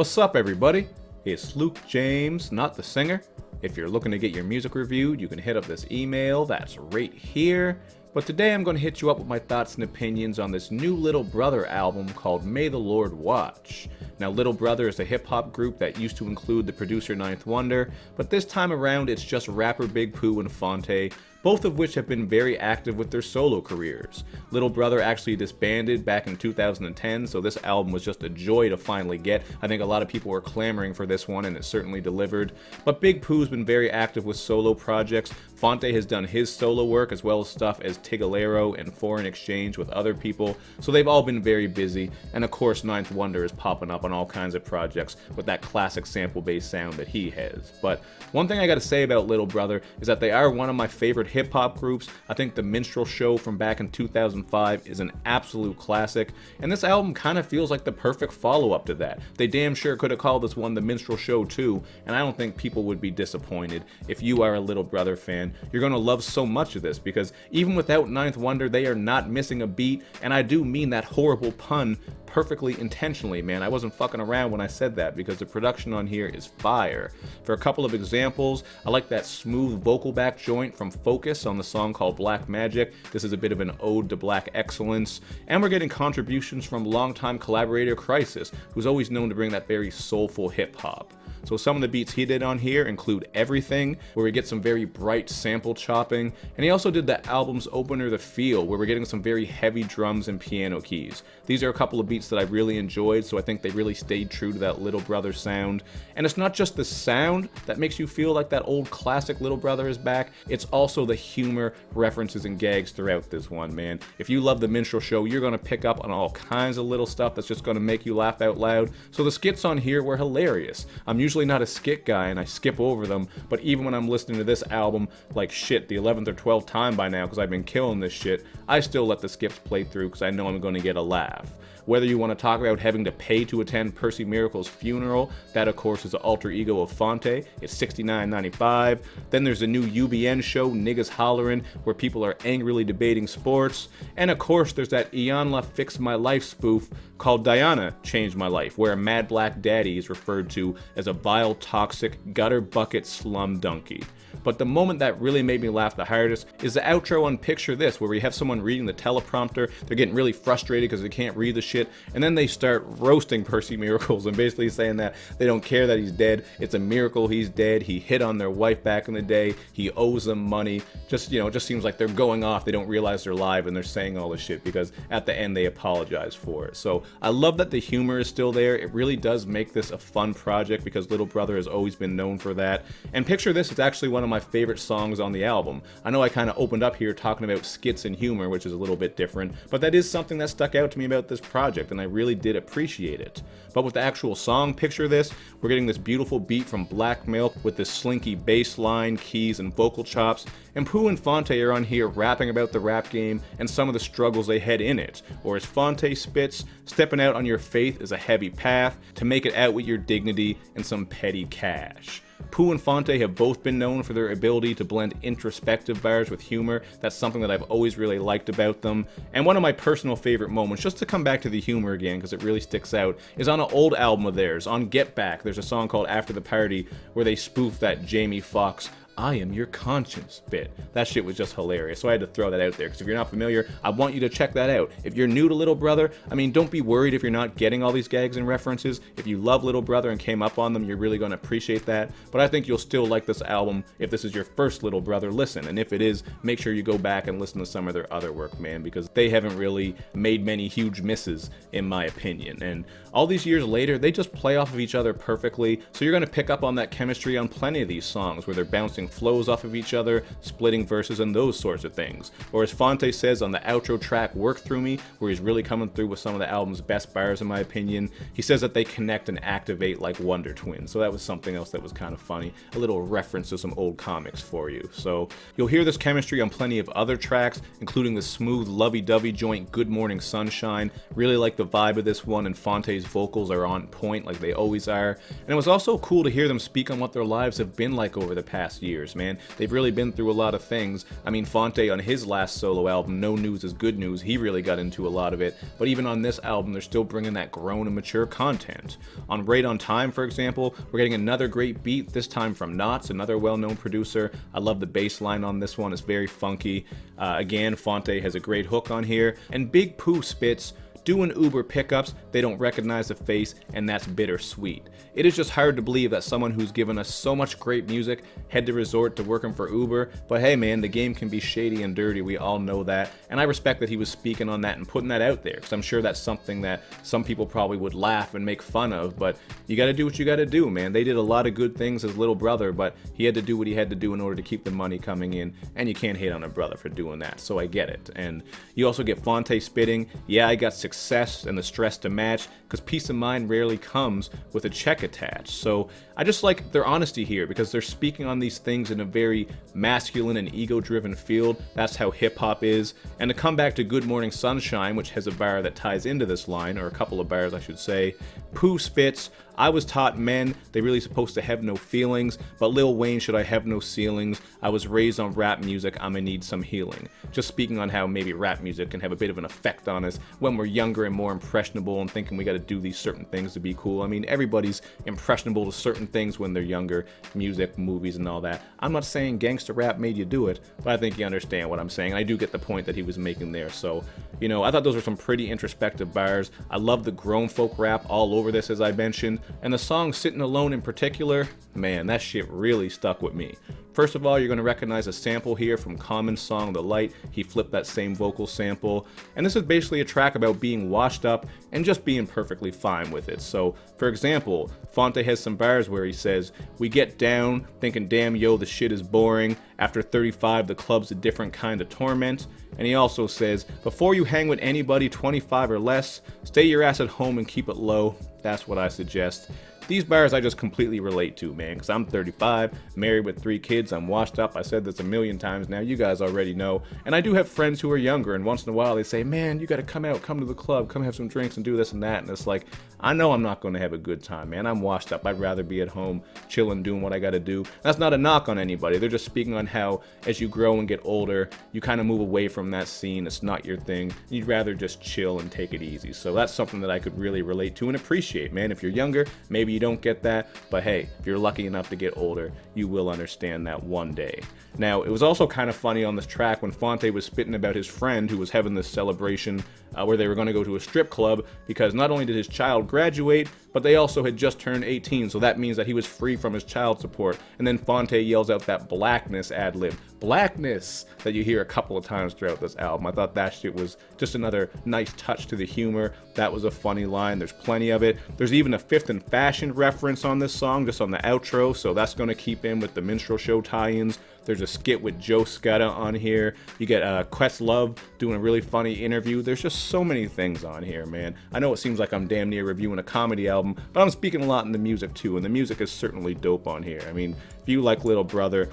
What's up, everybody? It's Luke James, not the singer. If you're looking to get your music reviewed, you can hit up this email that's right here. But today I'm going to hit you up with my thoughts and opinions on this new Little Brother album called May the Lord Watch. Now, Little Brother is a hip-hop group that used to include the producer Ninth Wonder, but this time around it's just rapper Big Pooh and Phonte, both of which have been very active with their solo careers. Little Brother actually disbanded back in 2010, so this album was just a joy to finally get. I think a lot of people were clamoring for this one, and it certainly delivered. But Big Pooh's been very active with solo projects. Phonte has done his solo work, as well as stuff as Tigolero and Foreign Exchange with other people, so they've all been very busy. And of course, Ninth Wonder is popping up on all kinds of projects with that classic sample-based sound that he has. But one thing I gotta say about Little Brother is that they are one of my favorite hip-hop groups. I think the Minstrel Show from back in 2005 is an absolute classic, and this album kind of feels like the perfect follow-up to that. They damn sure could have called this one the Minstrel Show too, and I don't think people would be disappointed. If you are a Little Brother fan, you're gonna love so much of this, because even without Ninth Wonder, they are not missing a beat, and I do mean that horrible pun perfectly intentionally, man. I wasn't fucking around when I said that, because the production on here is fire. For a couple of examples, I like that smooth vocal back joint from Focus on the song called Black Magic. This is a bit of an ode to black excellence. And we're getting contributions from longtime collaborator Crisis, who's always known to bring that very soulful hip hop. So some of the beats he did on here include Everything, where we get some very bright sample chopping, and he also did the album's opener, The Feel, where we're getting some very heavy drums and piano keys. These are a couple of beats that I really enjoyed, so I think they really stayed true to that Little Brother sound. And it's not just the sound that makes you feel like that old classic Little Brother is back, it's also the humor, references, and gags throughout this one, man. If you love the Minstrel Show, you're gonna pick up on all kinds of little stuff that's just gonna make you laugh out loud. So the skits on here were hilarious. I'm usually not a skit guy and I skip over them, but even when I'm listening to this album like shit the 11th or 12th time by now because I've been killing this shit, I still let the skips play through because I know I'm going to get a laugh. Whether you want to talk about having to pay to attend Percy Miracle's funeral, that of course is the alter ego of Phonte, it's $69.95. Then there's a new UBN show, Niggas Hollerin', where people are angrily debating sports. And of course there's that Iyanla Fix My Life spoof called Diana Changed My Life, where a mad black daddy is referred to as a vile, toxic, gutter bucket slum donkey. But the moment that really made me laugh the hardest is the outro on Picture This, where we have someone reading the teleprompter, they're getting really frustrated because they can't read the shit, and then they start roasting Percy Miracles and basically saying that they don't care that he's dead, it's a miracle he's dead, he hit on their wife back in the day, he owes them money. Just, you know, it just seems like they're going off, they don't realize they're live and they're saying all this shit because at the end they apologize for it. So I love that the humor is still there. It really does make this a fun project because Little Brother has always been known for that. And Picture This is actually one of my favorite songs on the album. I know I kind of opened up here talking about skits and humor, which is a little bit different, but that is something that stuck out to me about this project, and I really did appreciate it. But with the actual song Picture This, we're getting this beautiful beat from Black Milk with this slinky bass line, keys, and vocal chops, and Pooh and Phonte are on here rapping about the rap game and some of the struggles they had in it. Or as Phonte spits, stepping out on your faith is a heavy path, to make it out with your dignity and some petty cash. Pooh and Phonte have both been known for their ability to blend introspective bars with humor. That's something that I've always really liked about them. And one of my personal favorite moments, just to come back to the humor again because it really sticks out, is on an old album of theirs, on Get Back. There's a song called After the Party where they spoof that Jamie Foxx I am your conscience bit. That shit was just hilarious, so I had to throw that out there, because if you're not familiar, I want you to check that out. If you're new to Little Brother, I mean, don't be worried if you're not getting all these gags and references. If you love Little Brother and came up on them, you're really going to appreciate that, but I think you'll still like this album if this is your first Little Brother listen, and if it is, make sure you go back and listen to some of their other work, man, because they haven't really made many huge misses, in my opinion. And all these years later, they just play off of each other perfectly, so you're going to pick up on that chemistry on plenty of these songs, where they're bouncing flows off of each other, splitting verses, and those sorts of things. Or as Phonte says on the outro track Work Through Me, where he's really coming through with some of the album's best bars in my opinion, he says that they connect and activate like Wonder Twins. So that was something else that was kind of funny, a little reference to some old comics for you. So you'll hear this chemistry on plenty of other tracks, including the smooth lovey-dovey joint Good Morning Sunshine. Really like the vibe of this one, and Fonte's vocals are on point like they always are. And it was also cool to hear them speak on what their lives have been like over the past year. years, man. They've really been through a lot of things. I mean, Phonte on his last solo album, No News is Good News, he really got into a lot of it. But even on this album, they're still bringing that grown and mature content. On Right on Time, for example, we're getting another great beat, this time from Knots, another well-known producer. I love the bass line on this one, it's very funky. Again, Phonte has a great hook on here. And Big Pooh spits, doing Uber pickups, they don't recognize the face, and that's bittersweet. It is just hard to believe that someone who's given us so much great music had to resort to working for Uber, but hey man, the game can be shady and dirty, we all know that, and I respect that he was speaking on that and putting that out there, because I'm sure that's something that some people probably would laugh and make fun of, but you gotta do what you gotta do, man. They did a lot of good things as little brother, but he had to do what he had to do in order to keep the money coming in, and you can't hate on a brother for doing that, so I get it. And you also get Phonte spitting, yeah, I got success and the stress to match, because peace of mind rarely comes with a check attached. So I just like their honesty here, because they're speaking on these things in a very masculine and ego-driven field. That's how hip-hop is. And to come back to Good Morning Sunshine, which has a bar that ties into this line, or a couple of bars I should say, Pooh spits, I was taught men, they really supposed to have no feelings, but Lil Wayne, should I have no ceilings? I was raised on rap music, I'ma need some healing. Just speaking on how maybe rap music can have a bit of an effect on us when we're younger and more impressionable and thinking we gotta do these certain things to be cool. I mean, everybody's impressionable to certain things when they're younger, music, movies, and all that. I'm not saying gangster rap made you do it, but I think you understand what I'm saying. I do get the point that he was making there. So, you know, I thought those were some pretty introspective bars. I love the grown folk rap all over this, as I mentioned. And the song Sittin' Alone in particular, man, that shit really stuck with me. First of all, you're going to recognize a sample here from Common's song The Light. He flipped that same vocal sample. And this is basically a track about being washed up and just being perfectly fine with it. So, for example, Phonte has some bars where he says, we get down, thinking damn yo, the shit is boring. After 35, the club's a different kind of torment. And he also says, before you hang with anybody 25 or less, stay your ass at home and keep it low. That's what I suggest. These bars I just completely relate to, man, because I'm 35, married with 3 kids, I'm washed up, I said this a million times now, you guys already know, and I do have friends who are younger, and once in a while they say, man, you gotta come out, come to the club, come have some drinks and do this and that, and it's like, I know I'm not gonna have a good time, man, I'm washed up, I'd rather be at home, chilling, doing what I gotta do. That's not a knock on anybody, they're just speaking on how, as you grow and get older, you kind of move away from that scene, it's not your thing, you'd rather just chill and take it easy, so that's something that I could really relate to and appreciate, man. If you're younger, maybe you don't get that, but hey, if you're lucky enough to get older, you will understand that one day. Now, it was also kind of funny on this track when Phonte was spitting about his friend who was having this celebration where they were going to go to a strip club because not only did his child graduate, but they also had just turned 18, so that means that he was free from his child support. And then Phonte yells out that blackness ad-lib, blackness, that you hear a couple of times throughout this album. I thought that shit was just another nice touch to the humor. That was a funny line. There's plenty of it. There's even a Fifth and Fashion reference on this song, just on the outro, so that's going to keep in with the minstrel show tie-ins. There's a skit with Joe Scudda on here. You get Questlove doing a really funny interview. There's just so many things on here, man. I know it seems like I'm damn near reviewing a comedy album, but I'm speaking a lot in the music too, and the music is certainly dope on here. I mean, if you like Little Brother,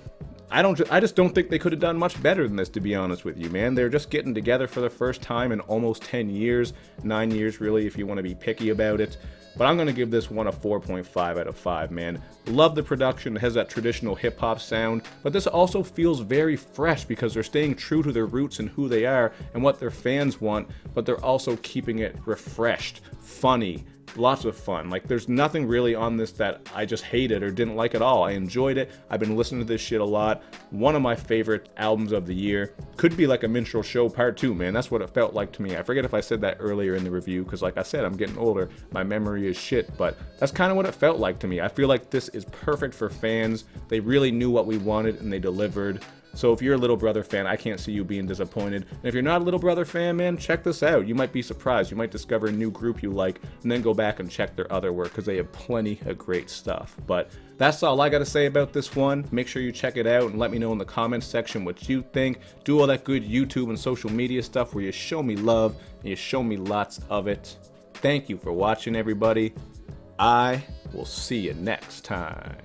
I just don't think they could have done much better than this, to be honest with you, man. They're just getting together for the first time in almost 10 years, 9 years really, if you want to be picky about it. But I'm going to give this one a 4.5 out of 5, man. Love the production. It has that traditional hip-hop sound, but this also feels very fresh because they're staying true to their roots and who they are and what their fans want, but they're also keeping it refreshed, funny, lots of fun. Like, there's nothing really on this that I just hated or didn't like at all. I enjoyed it. I've been listening to this shit a lot. One of my favorite albums of the year. Could be like a minstrel show part 2, man. That's what it felt like to me. I forget if I said that earlier in the review, because like I said, I'm getting older. My memory is shit, but that's kind of what it felt like to me. I feel like this is perfect for fans. They really knew what we wanted and they delivered. So if you're a Little Brother fan, I can't see you being disappointed. And if you're not a Little Brother fan, man, check this out. You might be surprised. You might discover a new group you like and then go back and check their other work because they have plenty of great stuff. But that's all I got to say about this one. Make sure you check it out and let me know in the comments section what you think. Do all that good YouTube and social media stuff where you show me love and you show me lots of it. Thank you for watching, everybody. I will see you next time.